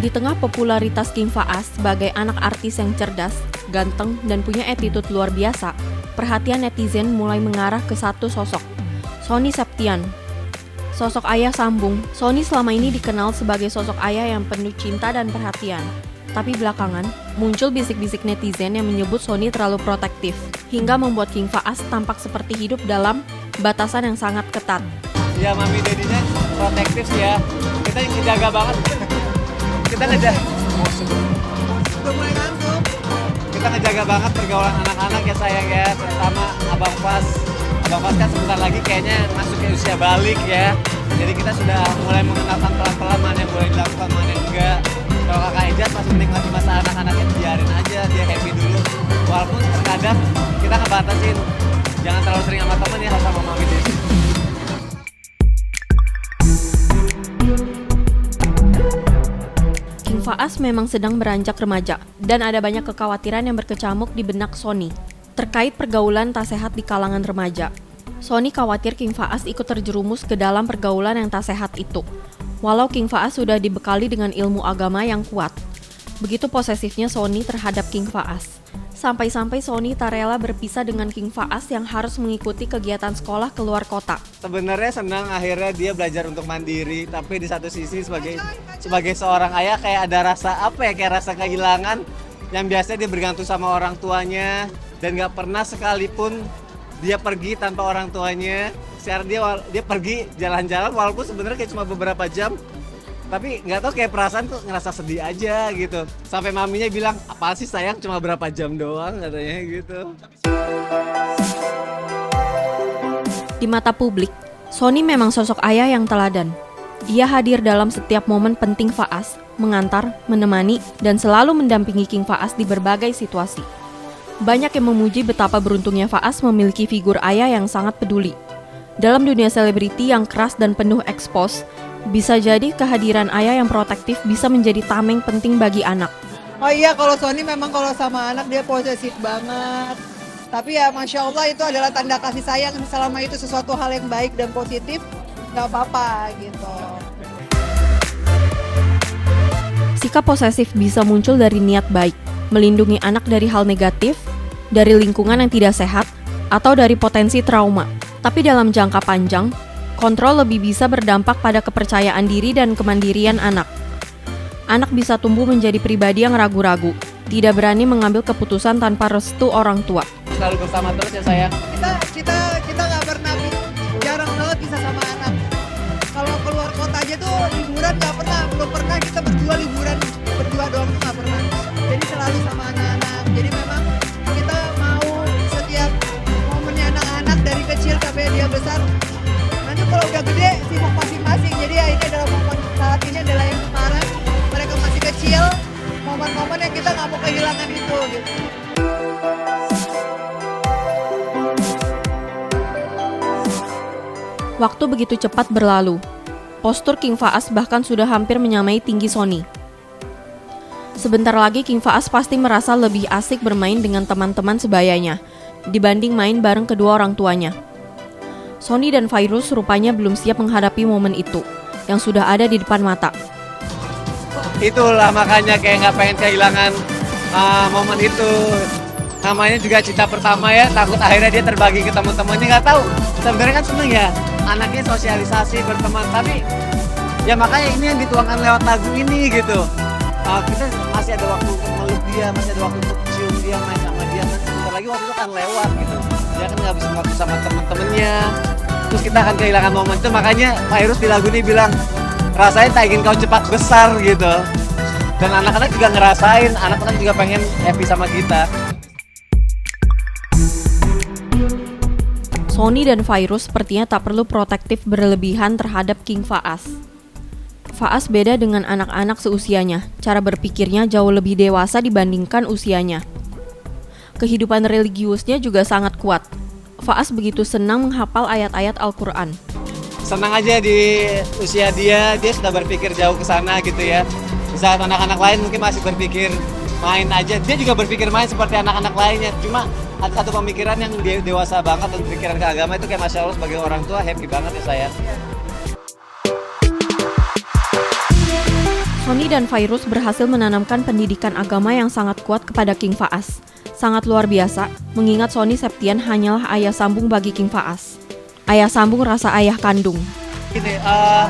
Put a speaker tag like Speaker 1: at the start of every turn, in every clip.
Speaker 1: Di tengah popularitas King Faas sebagai anak artis yang cerdas, ganteng, dan punya attitude luar biasa, perhatian netizen mulai mengarah ke satu sosok, Sony Septian. Sosok ayah sambung, Sony selama ini dikenal sebagai sosok ayah yang penuh cinta dan perhatian. Tapi belakangan, muncul bisik-bisik netizen yang menyebut Sony terlalu protektif, hingga membuat King Faas tampak seperti hidup dalam batasan yang sangat ketat.
Speaker 2: Ya, mami dedinya protektif sih ya. Kita yang ngejaga banget. Kita ngejaga. Kita ngejaga banget pergaulan anak-anak ya sayang ya, terutama Abang Fas. Abang Fas kan sebentar lagi kayaknya masuk ke usia balik ya. Jadi kita sudah mulai mengenalkan pelan-pelan mana yang boleh dilakukan, mana yang enggak. Kalau kakak Ejaz masih menikmati masa anak-anaknya, biarin aja, dia happy dulu. Walaupun terkadang kita ngebatasin, jangan terlalu sering sama temen ya, harus sama mami deh.
Speaker 1: King Faas memang sedang beranjak remaja, dan ada banyak kekhawatiran yang berkecamuk di benak Sony terkait pergaulan tak sehat di kalangan remaja. Sony khawatir King Faas ikut terjerumus ke dalam pergaulan yang tak sehat itu, walau King Faas sudah dibekali dengan ilmu agama yang kuat. Begitu posesifnya Sony terhadap King Faas, sampai-sampai Sony tak rela berpisah dengan King Faas yang harus mengikuti kegiatan sekolah keluar kota.
Speaker 2: Sebenarnya senang akhirnya dia belajar untuk mandiri, tapi di satu sisi sebagai seorang ayah kayak ada rasa kayak rasa kehilangan yang biasanya dia bergantung sama orang tuanya dan nggak pernah sekalipun dia pergi tanpa orang tuanya. Sekarang dia pergi jalan-jalan walaupun sebenarnya kayak cuma beberapa jam, tapi nggak tahu kayak perasaan tuh ngerasa sedih aja gitu. Sampai maminya bilang, apaan sih sayang cuma berapa jam doang katanya gitu.
Speaker 1: Di mata publik, Sony memang sosok ayah yang teladan. Ia hadir dalam setiap momen penting Faas, mengantar, menemani, dan selalu mendampingi King Faas di berbagai situasi. Banyak yang memuji betapa beruntungnya Faas memiliki figur ayah yang sangat peduli. Dalam dunia selebriti yang keras dan penuh ekspos, bisa jadi kehadiran ayah yang protektif bisa menjadi tameng penting bagi anak.
Speaker 3: Oh iya, kalau Sony memang kalau sama anak dia posesif banget. Tapi ya Masya Allah itu adalah tanda kasih sayang, selama itu sesuatu hal yang baik dan positif, nggak apa-apa gitu.
Speaker 1: Sikap posesif bisa muncul dari niat baik, melindungi anak dari hal negatif, dari lingkungan yang tidak sehat, atau dari potensi trauma. Tapi dalam jangka panjang, kontrol lebih bisa berdampak pada kepercayaan diri dan kemandirian anak. Anak bisa tumbuh menjadi pribadi yang ragu-ragu, tidak berani mengambil keputusan tanpa restu orang tua.
Speaker 2: Selalu bersama terus ya sayang.
Speaker 3: Kita nggak pernah, jarang banget bisa sama anak. Kalau keluar kota aja tuh liburan nggak pernah, belum pernah kita liburan berdua doang tuh nggak pernah. Jadi selalu sama anak-anak. Jadi memang kita mau setiap momennya anak-anak dari kecil sampai dia besar. Nanti kalau udah gede sibuk masing-masing. Jadi ya ini adalah momen saat ini adalah yang sekarang mereka masih kecil, momen-momen yang kita nggak mau kehilangan itu gitu.
Speaker 1: Waktu begitu cepat berlalu. Postur King Faas bahkan sudah hampir menyamai tinggi Sony. Sebentar lagi King Faas pasti merasa lebih asik bermain dengan teman-teman sebayanya dibanding main bareng kedua orang tuanya. Sony dan Fairuz rupanya belum siap menghadapi momen itu yang sudah ada di depan mata.
Speaker 2: Itulah makanya kayak nggak pengen kehilangan momen itu. Namanya juga cinta pertama ya, takut akhirnya dia terbagi ke teman-temannya. Nggak tahu, sebenarnya kan seneng ya anaknya sosialisasi berteman, tapi ya makanya ini yang dituangkan lewat lagu ini gitu. Kita masih ada waktu untuk meluk dia, masih ada waktu untuk cium dia, main sama dia, nanti sebentar lagi waktu itu akan lewat gitu. Dia kan ngabisin waktu sama temen-temennya, terus kita akan kehilangan momen itu. Makanya Fairuz di lagu ini bilang, rasanya tak ingin kau cepat besar gitu. Dan anak-anak juga ngerasain, anak-anak juga pengen happy sama kita.
Speaker 1: Sony dan Fairuz sepertinya tak perlu protektif berlebihan terhadap King Faas. Faas beda dengan anak-anak seusianya, cara berpikirnya jauh lebih dewasa dibandingkan usianya. Kehidupan religiusnya juga sangat kuat. Faas begitu senang menghafal ayat-ayat Al-Quran.
Speaker 2: senang aja di usia dia sudah berpikir jauh ke sana gitu ya. Di saat anak-anak lain mungkin masih berpikir main aja, dia juga berpikir main seperti anak-anak lainnya. Cuma ada satu pemikiran yang dia dewasa banget untuk pikiran ke agama itu kayak Masya Allah sebagai orang tua happy banget ya saya.
Speaker 1: Sony dan Fairuz berhasil menanamkan pendidikan agama yang sangat kuat kepada King Faas. Sangat luar biasa, mengingat Sony Septian hanyalah ayah sambung bagi King Faas. Ayah sambung rasa ayah kandung.
Speaker 2: Gini,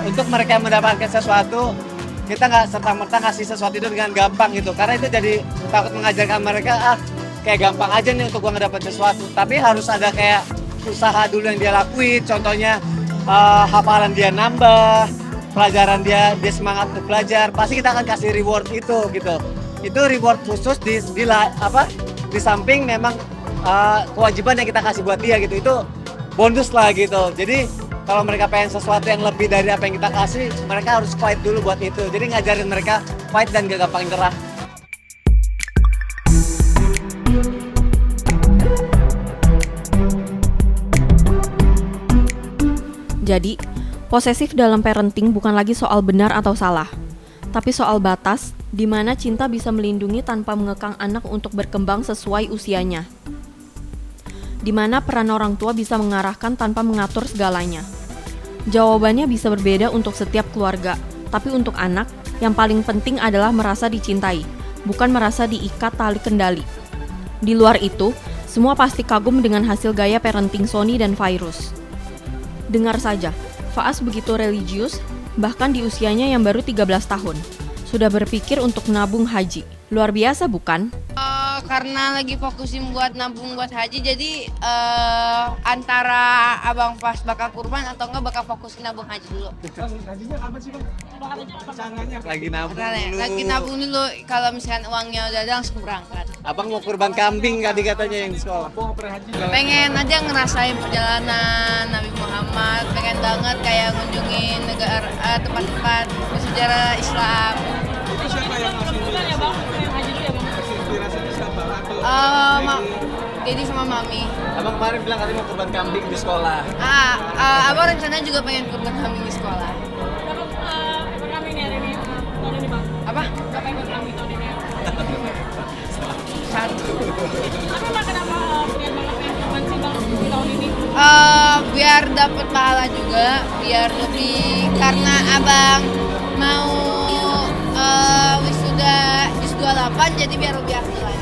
Speaker 2: untuk mereka mendapatkan sesuatu, kita nggak serta-merta ngasih sesuatu itu dengan gampang gitu. Karena itu jadi takut mengajarkan mereka, kayak gampang aja nih untuk gua ngedapat sesuatu. Tapi harus ada kayak usaha dulu yang dia lakuin. Contohnya hafalan dia nambah, pelajaran dia semangat untuk belajar. Pasti kita akan kasih reward itu gitu. Itu reward khusus di samping memang kewajiban yang kita kasih buat dia gitu. Itu bonus lah gitu. Jadi kalau mereka pengen sesuatu yang lebih dari apa yang kita kasih, mereka harus fight dulu buat itu. Jadi ngajarin mereka fight dan gak gampang nyerah.
Speaker 1: Jadi, posesif dalam parenting bukan lagi soal benar atau salah, tapi soal batas di mana cinta bisa melindungi tanpa mengekang anak untuk berkembang sesuai usianya. Di mana peran orang tua bisa mengarahkan tanpa mengatur segalanya. Jawabannya bisa berbeda untuk setiap keluarga, tapi untuk anak, yang paling penting adalah merasa dicintai, bukan merasa diikat tali kendali. Di luar itu, semua pasti kagum dengan hasil gaya parenting Sony dan Fairuz. Dengar saja, Faas begitu religius, bahkan di usianya yang baru 13 tahun. Sudah berpikir untuk nabung haji. Luar biasa bukan?
Speaker 4: Karena lagi fokusin buat nabung buat haji, jadi antara abang pas bakal kurban atau enggak bakal fokusin nabung haji dulu.
Speaker 2: Lagi nabung dulu.
Speaker 4: Lagi nabung dulu, kalau misalkan uangnya udah ada langsung berangkat.
Speaker 2: Abang mau kurban kambing tadi katanya yang di sekolah.
Speaker 4: Pengen aja ngerasain perjalanan Nabi Muhammad, pengen banget kayak ngunjungin negara tempat-tempat bersejarah Islam.
Speaker 5: Itu siapa yang ngasih inspirasinya siapa? Atau
Speaker 4: Jadi sama mami.
Speaker 2: Abang kemarin bilang katanya mau kurban kambing di sekolah.
Speaker 4: Abang rencananya juga pengen kurban kambing di sekolah. Apa? Satu. Biar dapat pahala juga, biar lebih, karena abang mau wisuda 28, jadi biar lebih aktif lagi.